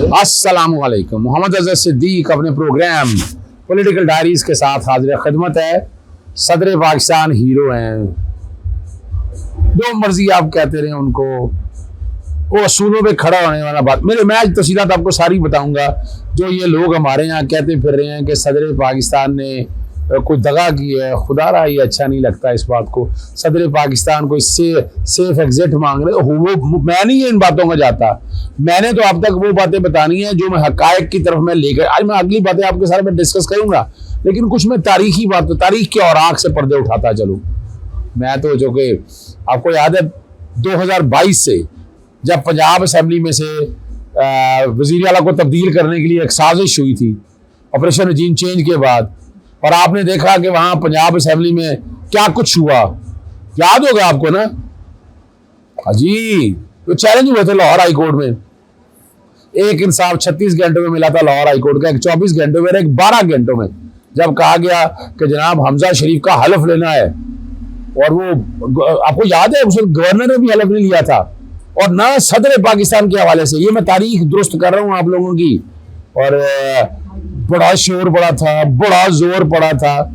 अस्सलामुअलैकुम। मोहम्मद अज़हर सिद्दीक अपने programme political diaries के साथ हाजिर खिदमत है। सदर पाकिस्तान हीरो हैं, जो मर्जी आप कहते रहे उनको, वो असूलों पे खड़ा होने वाला बात। मेरे मैच तफसीलात आपको सारी बताऊंगा। जो ये लोग हमारे यहाँ कहते फिर रहे हैं कि सदर पाकिस्तान ने कोई दगा की है, खुदा रहा ये अच्छा नहीं लगता इस बात को। सदर पाकिस्तान को इससे सेफ एग्जिट मांग रहे, वो मैं नहीं इन बातों में जाता। मैंने तो अब तक वो बातें बतानी है जो मैं हकायक की तरफ मैं लेकर, आज मैं अगली बातें आपके साथ में डिस्कस करूंगा, लेकिन कुछ मैं तारीखी बात, तारीख के औराक से पर्दे उठाता चलूँ। मैं तो जो कि आपको याद है 2022 से जब पंजाब असम्बली में से वज़ीर आला को तब्दील करने के लिए एक साजिश हुई थी ऑपरेशन रजीम चेंज के बाद, और आपने देखा कि वहां पंजाब असम्बली में क्या कुछ हुआ, याद होगा आपको ना जी। तो चैलेंज हुए थे लाहौर हाई कोर्ट में, एक इंसाफ 36 घंटों में मिला था लाहौर हाई कोर्ट का, एक 24 घंटों में, एक 12 घंटों में, जब कहा गया कि जनाब हमजा शरीफ का हलफ लेना है। और वो आपको याद है उस गवर्नर ने भी हलफ नहीं लिया था, और ना सदर पाकिस्तान के हवाले से। ये मैं तारीख दुरुस्त कर रहा हूँ आप लोगों की। और बड़ा शोर पड़ा था, बड़ा जोर पड़ा था,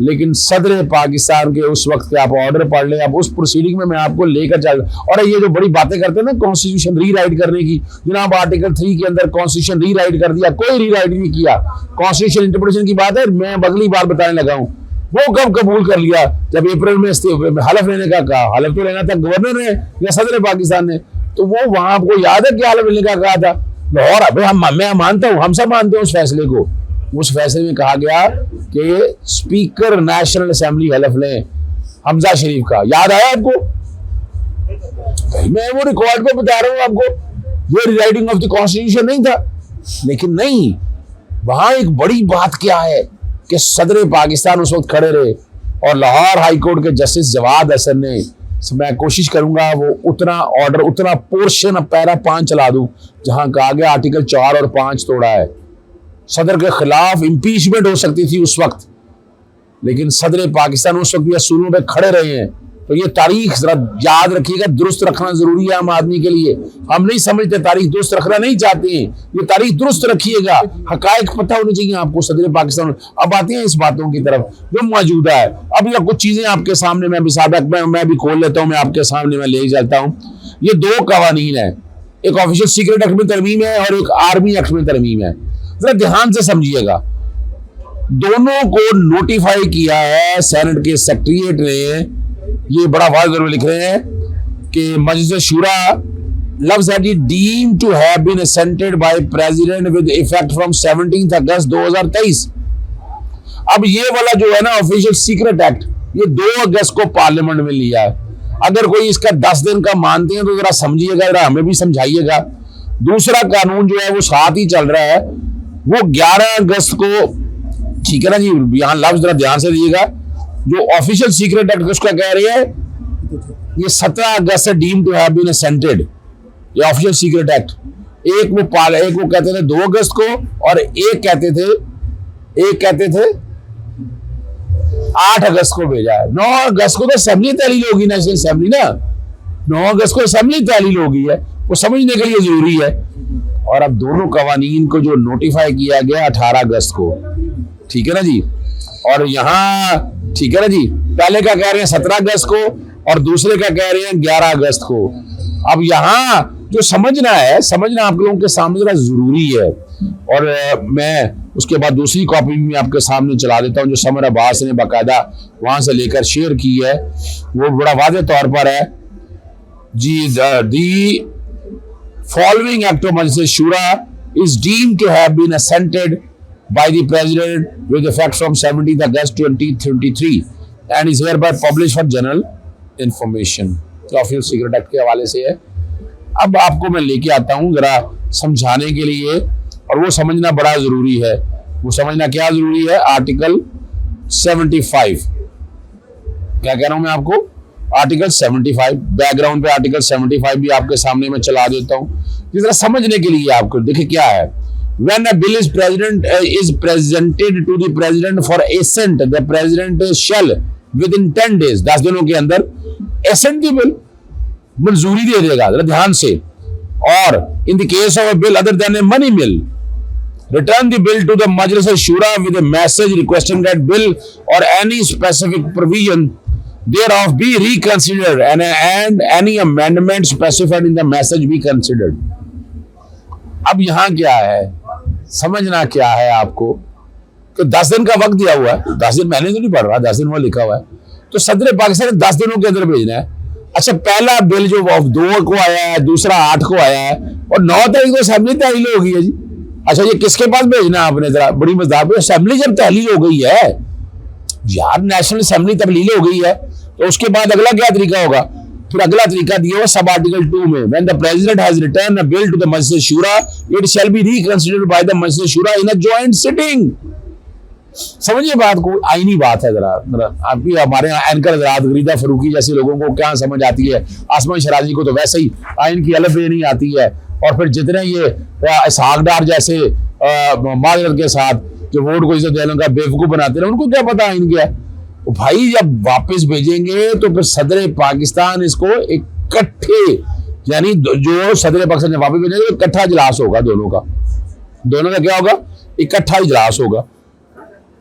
लेकिन सदर पाकिस्तान के उस वक्त के आप ऑर्डर पढ़ ले। अब उस प्रोसीडिंग में मैं आपको लेकर चल, और ये जो बड़ी बातें करते हैं ना कॉन्स्टिट्यूशन रीराइट करने की, जनाब आर्टिकल 3 के अंदर कॉन्स्टिट्यूशन रीराइट कर दिया, कोई रीराइट नहीं किया। कॉन्स्टिट्यूशन इंटरप्रिटेशन की बात है, मैं अगली बार बताने लगा हूँ। वो कब कबूल कर लिया? जब अप्रैल में हलफ लेने का कहा। हलफ तो लेना था गवर्नर ने या सदर पाकिस्तान ने, तो वो वहां आपको याद है क्या हलफ लेने का कहा था लाहौर? मैं मानता हूँ, हम सब मानते हैं उस फैसले को। उस फैसले में कहा गया कि स्पीकर नेशनल असेंबली हलफ लें हमजा शरीफ का। याद आया आपको? मैं वो रिकॉर्ड पे बता रहा हूँ आपको, ये रिराइटिंग ऑफ द कॉन्स्टिट्यूशन नहीं था। लेकिन नहीं, वहां एक बड़ी बात क्या है कि सदर पाकिस्तान उस वक्त खड़े रहे, और लाहौर हाई कोर्ट के जस्टिस जवाद हसन ने, मैं कोशिश करूंगा वो उतना ऑर्डर, उतना पोर्शन पैरा 5 चला दूं जहां कहा गया आर्टिकल 4 और 5 तोड़ा है। सदर के खिलाफ इम्पीचमेंट हो सकती थी उस वक्त, लेकिन सदर पाकिस्तान उस वक्त भी असूलों पे खड़े रहे हैं। तो ये तारीख जरा याद रखिएगा, दुरुस्त रखना जरूरी है आम आदमी के लिए। हम नहीं समझते, तारीख दुरुस्त रखना नहीं चाहते हैं, ये तारीख दुरुस्त रखिएगा। हकायक पता होनी चाहिए आपको सदर पाकिस्तान। अब आते हैं इस बातों की तरफ जो मौजूदा है। अब यह कुछ चीजें आपके सामने मैं भी खोल लेता हूँ, मैं आपके सामने मैं ले जाता हूँ। ये 2 कवानीन है, एक ऑफिशियल सीक्रेट एक्ट में तरमीम है और एक आर्मी एक्ट में तरमीम है। जरा ध्यान से समझिएगा, दोनों को नोटिफाई किया है सेनेट के सेक्रेटरीट ने। ये बड़ा वाज़ेह लिख रहे हैं कि मजलिस शूरा लफ्ज़ deemed to have been assented by president with effect from 17 August 2023। अब ये वाला जो है ना ऑफिशियल सीक्रेट एक्ट, ये 2 अगस्त को पार्लियामेंट में लिया है। अगर कोई इसका 10 दिन का मानते हैं तो जरा समझिएगा, जरा हमें भी समझाइएगा। दूसरा कानून जो है वो साथ ही चल रहा है, वो 11 अगस्त को, ठीक है ना जी। यहाँ लफ्ज जरा ध्यान से दीजिएगा, जो ऑफिशियल सीक्रेट एक्ट उसका कह रही है, ये 17 अगस्त से deemed to have been assented, ये ऑफिशियल सीक्रेट एक्ट। एक वो कहते थे 2 अगस्त को, और एक कहते थे 8 अगस्त को भेजा है। 9 अगस्त को तो असेंबली तहलील होगी, नेशनल असेंबली ना, 9 अगस्त को असेंबली तहलील होगी है, वो समझने के लिए जरूरी है। और अब दोनों कवानीन को जो नोटिफाई किया गया 18 अगस्त को, ठीक है ना जी। और यहाँ ठीक है ना जी, पहले का कह रहे हैं 17 अगस्त को और दूसरे का कह रहे हैं 11 अगस्त को। अब यहाँ जो समझना आप लोगों के सामने जरा जरूरी है। और मैं उसके बाद दूसरी कॉपी भी आपके सामने चला देता हूँ, जो समर अब्बास ने बाकायदा वहां से लेकर शेयर की है। वो बड़ा वाज़ेह तौर पर है जी, the following act of Majlis Shura is deemed to have been assented by the president with effect from 17th August 2023 and is hereby published for general information। तो ऑफिशियल सीक्रेट एक्ट के हवाले से है। अब आपको मैं लेके आता हूँ जरा समझाने के लिए, और वो समझना बड़ा जरूरी है। वो समझना क्या जरूरी है? आर्टिकल 75, क्या कह रहा हूँ मैं आपको? आर्टिकल 75, बैकग्राउंड पे आर्टिकल 75 भी आपके सामने मैं चला देता हूँ, जरा समझने के लिए आपको। देखिए क्या है, when a bill is presented to the president for assent, the president shall within 10 days, 10 दिनों के अंदर assent की बिल मंजूरी दे देगा। जरा ध्यान से, or in the case of a bill other than a money bill, return the bill to the Majlis al-Shura with a message requesting that bill or any specific provision thereof be reconsidered and any amendment specified in the message be considered. अब यहाँ क्या है, समझना क्या है आपको कि 10 दिन का वक्त दिया हुआ है, 10 दिन मैंने तो नहीं पढ़ रहा, 10 दिन वो लिखा हुआ है, तो सदर पाकिस्तान ने 10 दिनों के अंदर भेजना है। अच्छा, पहला बिल जो 2 को आया है, दूसरा 8 को आया है और 9 तारीख को असेंबली तहलील हो गई है जी। अच्छा, ये किसके पास भेजना है आपने, जरा बड़ी मजेदार, असेंबली जब तहलील हो गई है यार, नेशनल असेंबली तहलील हो गई है, तो उसके बाद अगला क्या तरीका होगा, फिर अगला तरीका दिया हुआ सब आर्टिकल 2 में, when the president has return a bill to the Majlis Shura it shall be reconsidered by the Majlis Shura in a joint sitting. समझिए बात को, आईनी बात है, जरा आपकी हमारे यहाँ एंकर हज़रात गरीदा फरूकी जैसे लोगों को क्या समझ आती है, आसमान शराजी को तो वैसे ही आइन की अलग नहीं आती है, और फिर जितने ये इसहाक डार जैसे माजरत के साथ जो वोट को इज्जत देने का बेवकूफ़ बनाते हैं, उनको क्या पता आइन क्या है। तो भाई जब वापस भेजेंगे तो फिर सदर पाकिस्तान इसको इकट्ठे, यानी जो सदर पाकिस्तान ने वापस भेजेंगे इकट्ठा इजलास होगा, दोनों का क्या होगा, इकट्ठा इजलास होगा।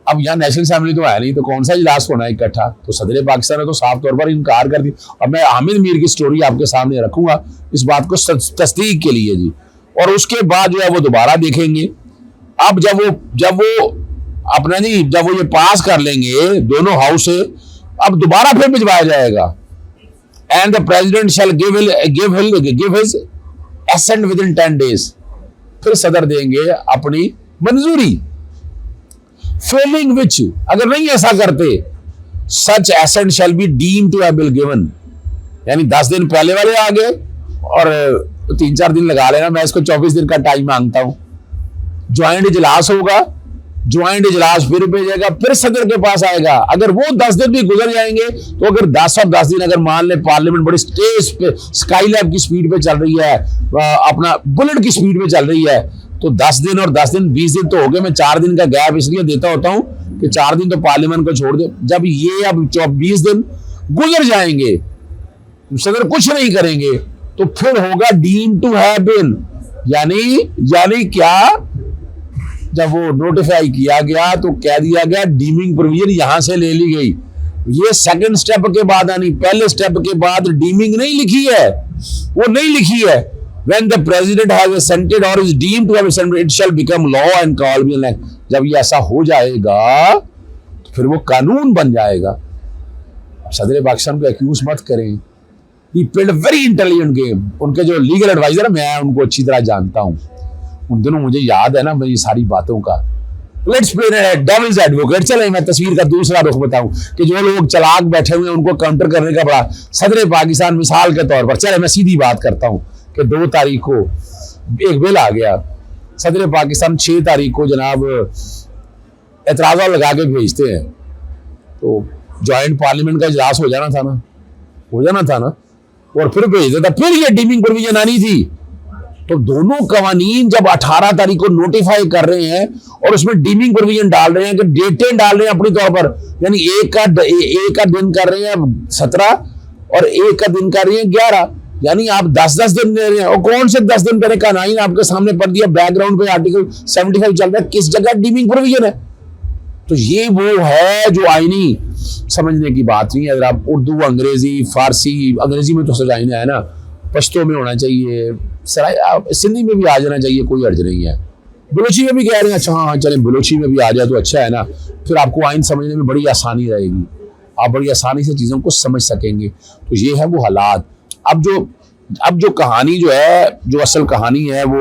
अब यहाँ नेशनल असेंबली तो है नहीं, तो कौन सा इजलास होना है इकट्ठा, तो सदर पाकिस्तान ने तो साफ तौर पर इनकार कर दिया। अब मैं हामिद मीर की स्टोरी आपके सामने रखूंगा इस बात को तस्दीक के लिए जी, और उसके बाद जो है वो दोबारा देखेंगे। अब जब वो अपना जी जब वो ये पास कर लेंगे दोनों हाउस से, अब दोबारा फिर भिजवाया जाएगा, and the president shall give his assent within 10 days, फिर सदर देंगे अपनी मंजूरी। फेलिंग विच, अगर नहीं ऐसा करते, such assent shall be deem to have been given, यानी 10 दिन पहले वाले आ गए और 3-4 दिन लगा लेना, मैं इसको 24 दिन का टाइम मांगता हूं। ज्वाइंट इजलास होगा, ज्वाइंट इजलास फिर भेजेगा, फिर सदर के पास आएगा। अगर वो 10 दिन भी गुजर जाएंगे तो अगर 10 और 10 दिन अगर मान ले पार्लियामेंट बड़ी तेज पे स्काईलैब की स्पीड पे चल रही है, अपना बुलेट की स्पीड पे चल रही है, तो 10 दिन और 10 दिन 20 दिन तो हो गए। मैं 4 दिन का गैप इसलिए देता होता हूं कि 4 दिन तो पार्लियामेंट को छोड़ दे। जब ये अब 20 दिन गुजर जाएंगे, सदर कुछ नहीं करेंगे, तो फिर होगा डीम टू हैव बीन, यानी क्या, जब वो नोटिफाई किया गया तो कह दिया गया डीमिंग प्रोविजन यहां से ले ली गई। ये सेकंड स्टेप के बाद आनी, पहले स्टेप के बाद डीमिंग नहीं लिखी है, वो नहीं लिखी है। When the president has assented or is deemed to have assented, it shall become law and call be an act. जब ये ऐसा हो जाएगा तो फिर वो कानून बन जाएगा। सदर पाकिस्तान को एक्यूज मत करें, he played a very intelligent game। उनके जो लीगल एडवाइजर, मैं उनको अच्छी तरह जानता हूँ, उन दिनों मुझे याद है ना मेरी सारी बातों का। Let's play devil's advocate. चले मैं तस्वीर का दूसरा रुख बताऊं कि जो लोग चालाक बैठे हुए हैं उनको काउंटर करने का बड़ा सदर पाकिस्तान मिसाल के तौर पर। चले मैं सीधी बात करता हूं कि 2 तारीख को एक बिल आ गया, सदर पाकिस्तान 6 तारीख को जनाब एतराज़ा लगा के भेजते हैं, तो ज्वाइंट पार्लियामेंट का इजलास हो जाना था ना, और फिर भेज देता, फिर ये डीमिंग प्रोविजन आनी थी। तो दोनों कवानीन जब 18 तारीख को नोटिफाई कर रहे हैं और उसमें डीमिंग प्रोविजन डाल रहे हैं कि डेटें डाल रहे हैं अपनी तौर पर, यानी एक का दिन कर रहे हैं 17 और एक का दिन कर रहे हैं 11, यानी आप 10-10 दिन दे रहे हैं। और कौन से 10 दिन करे कानून आपके सामने पढ़ दिया, बैकग्राउंड पे आर्टिकल 75 चल रहा है, किस जगह डीमिंग प्रोविजन है। तो ये वो है जो आईनी समझने की बात नहीं है। अगर आप उर्दू, अंग्रेजी, फारसी, अंग्रेजी में तो सजाइना है ना, पश्तो में होना चाहिए, सिंधी में भी आ जाना चाहिए, कोई अर्ज नहीं है। बलोची में भी कह रहे हैं, अच्छा हाँ चलें बलोची में भी आ जाए तो अच्छा है ना, फिर आपको आइन समझने में बड़ी आसानी रहेगी, आप बड़ी आसानी से चीज़ों को समझ सकेंगे। तो ये है वो हालात। अब जो कहानी जो है, जो असल कहानी है वो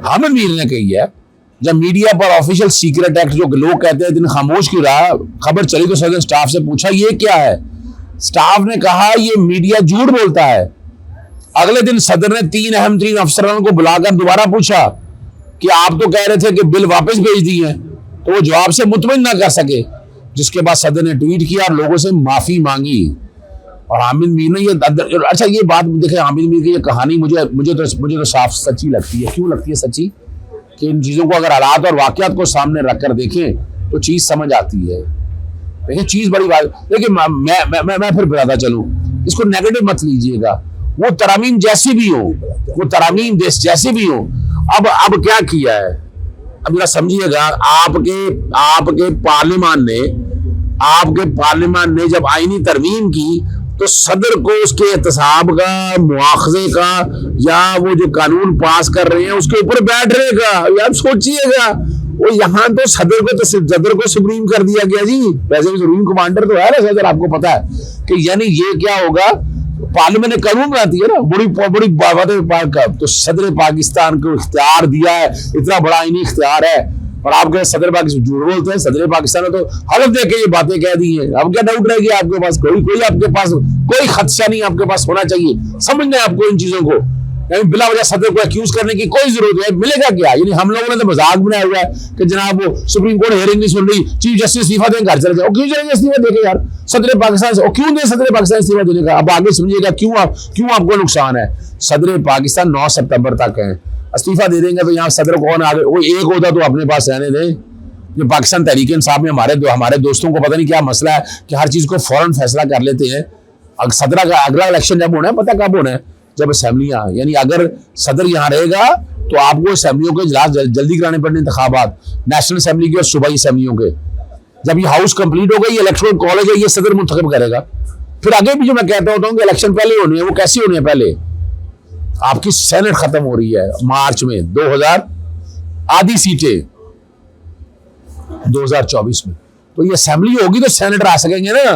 हामिद मीर ने कही है। जब मीडिया पर ऑफिशियल सीक्रेट एक्ट जो लोग कहते हैं दिन खामोश क्यों रहा, खबर चली तो सदर स्टाफ से पूछा ये क्या है, स्टाफ ने कहा ये मीडिया झूठ बोलता है। अगले दिन सदर ने 3 अहम तरीन अफसरान को बुलाकर दोबारा पूछा कि आप तो कह रहे थे कि बिल वापस भेज दी है, तो वो जवाब से मुतमिन ना कर सके, जिसके बाद सदर ने ट्वीट किया और लोगों से माफी मांगी। और हामिद मीर ने ये अच्छा ये बात देखे, हामिद मीर की ये कहानी मुझे तो साफ सच्ची लगती है। क्यों लगती है सच्ची? कि इन चीज़ों को अगर हालात और वाकयात को सामने रखकर देखें तो चीज़ समझ आती है। देखिए चीज़ बड़ी बात। देखिए मैं फिर बताता चलूँ इसको नेगेटिव मत लीजिएगा। वो तरामीम जैसी भी हो, वो तरामीम देश जैसी भी हो, अब क्या किया है, अब जरा समझिएगा। आपके पार्लियामान ने जब आईनी तरमीम की तो सदर को उसके एहतसाब का, मुआखजे का, या वो जो कानून पास कर रहे हैं उसके ऊपर बैठ रहेगा। यार सोचिएगा, वो यहाँ तो सदर को सुप्रीम कर दिया गया जी। वैसे भी सुप्रीम कमांडर तो है ना सदर, आपको पता है कि यानी ये क्या होगा, पार्लियामेंट ने कानून बनाती है ना, बड़ी बात। तो सदर पाकिस्तान को इख्तियार दिया है, इतना बड़ा आईनी इख्तियार है, और आप कहें सदर पाकिस्तान झूठ बोलते हैं। सदर पाकिस्तान ने तो हलफ दे के ये बातें कह दी हैं। अब क्या डाउट रहेगी आपके पास? कोई आपके पास कोई खदशा नहीं आपके पास होना चाहिए। समझना है आपको इन चीजों को, बिला वजह सदर को एक्यूज करने की कोई जरूरत है? मिलेगा क्या? यानी हम लोगों ने तो मजाक बनाया हुआ है कि जनाब वो सुप्रीम कोर्ट हेयरिंग नहीं सुन रही, चीफ जस्टिस इस्तीफा दें, घर चले जाओ। क्यों चलेंगे इस्तीफा देके यार सदर पाकिस्तान से? क्यों दें सदर पाकिस्तान इस्तीफा देने का? अब आगे समझिएगा क्यों आपको नुकसान है। सदर पाकिस्तान 9 सितंबर तक है, इस्तीफा दे देंगे तो यहाँ सदर कौन आगे? वो एक होता तो अपने पास रहने दें। जो पाकिस्तान तहरीक इंसाफ में हमारे दोस्तों को पता नहीं क्या मसला है कि हर चीज को फौरन फैसला कर लेते हैं। सदर का अगला इलेक्शन जब होना है, पता कब होना है? जब असेंबलियां, यानी अगर सदर यहाँ रहेगा तो आपको असेंबलियों के इजलास जल्दी कराने पड़ने, इंतखाबात नेशनल असेंबली के और सूबाई असेंबलियों के। जब ये हाउस कंप्लीट होगा, ये इलेक्टोरल कॉलेज है, ये सदर मुंतखब करेगा। फिर आगे भी जो मैं कहता होता हूँ कि इलेक्शन पहले होनी है, वो कैसी होनी है? पहले आपकी सेनेट खत्म हो रही है मार्च में 2000 आधी सीटें 2024 में, तो ये असेंबली होगी तो सेनेटर आ सकेंगे ना,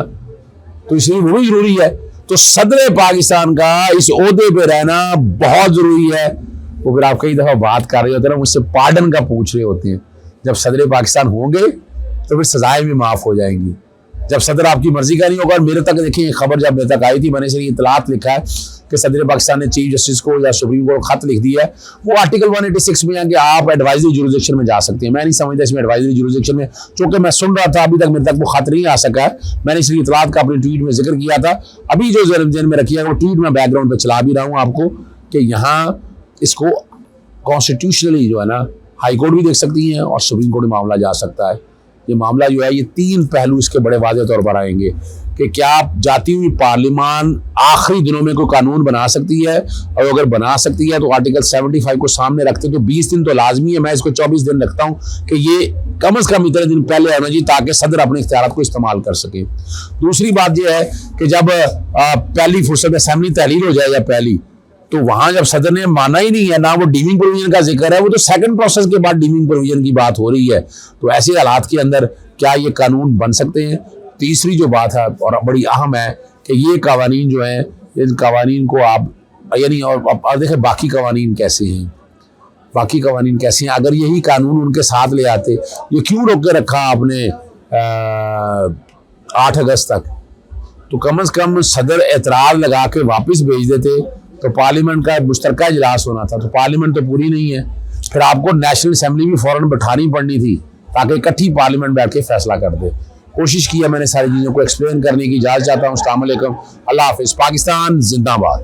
तो इसलिए वो भी जरूरी है। तो सदर पाकिस्तान का इस ओहदे पे रहना बहुत जरूरी है। वो फिर आप कई दफा बात कर रहे होते हैं ना, मुझसे पार्डन का पूछ रहे होते हैं। जब सदर पाकिस्तान होंगे तो फिर सजाएं भी माफ हो जाएंगी। जब सदर आपकी मर्जी का नहीं होगा, और मेरे तक देखिए खबर जब मेरे तक आई थी, मैंने से इतलात लिखा है कि सदर पाकिस्तान ने चीफ जस्टिस को या सुप्रीम कोर्ट को खत लिख दिया है। वो आर्टिकल 186 में है कि आप एडवाइजरी जुरिसडिक्शन में जा सकते हैं। मैं नहीं समझता इसमें एडवाइजरी जुरिसडिक्शन में, चूंकि मैं सुन रहा था, अभी तक मेरे तक वो खत नहीं आ सका है। मैंने इसलिए इतलात का अपने ट्वीट में जिक्र किया था। अभी जो जेन में रखी है वो ट्वीट में बैकग्राउंड पर चला भी रहा हूँ आपको, कि यहाँ इसको कॉन्स्टिट्यूशनली जो है ना, हाई कोर्ट भी देख सकती है और सुप्रीम कोर्ट में मामला जा सकता है। ये मामला जो है, ये 3 पहलू इसके बड़े वाज़ेह तौर पर आएंगे कि क्या जाती हुई पार्लियामान आखिरी दिनों में कोई कानून बना सकती है, और अगर बना सकती है तो आर्टिकल 75 को सामने रखते तो 20 दिन तो लाजमी है। मैं इसको 24 दिन रखता हूँ कि ये कम से कम इतने दिन पहले आना चाहिए ताकि सदर अपने इख्तियारात को इस्तेमाल कर सके। दूसरी बात यह है कि जब पहली फुर्सत में असेंबली तहलील हो जाए या पहली, तो वहां जब सदर ने माना ही नहीं है, ना वो डीमिंग प्रोविजन का जिक्र है, वो तो सेकंड प्रोसेस के बाद डीमिंग प्रोविजन की बात हो रही है। तो ऐसे हालात के अंदर क्या ये कानून बन सकते हैं? तीसरी जो बात है और बड़ी अहम है कि ये कवानीन जो हैं, इन कवानीन को आप यानी और देखें बाकी कवानीन कैसे हैं, बाकी कवानीन कैसे हैं। अगर यही कानून उनके साथ ले आते, ये क्यों रोक के रखा आपने 8 अगस्त तक? तो कम से कम सदर एतराज लगा के वापस भेज देते तो पार्लियामेंट का मुश्तरका इजलास होना था। तो पार्लियामेंट तो पूरी नहीं है, फिर आपको नेशनल असेंबली भी फौरन बैठानी पड़नी थी ताकि इकट्ठी पार्लियामेंट बैठ के फैसला कर दे। कोशिश की है मैंने सारी चीज़ों को एक्सप्लेन करने की। इजाज़त चाहता हूँ। अस्सलाम वालेकुम, अल्लाह हाफिज़। पाकिस्तान जिंदाबाद।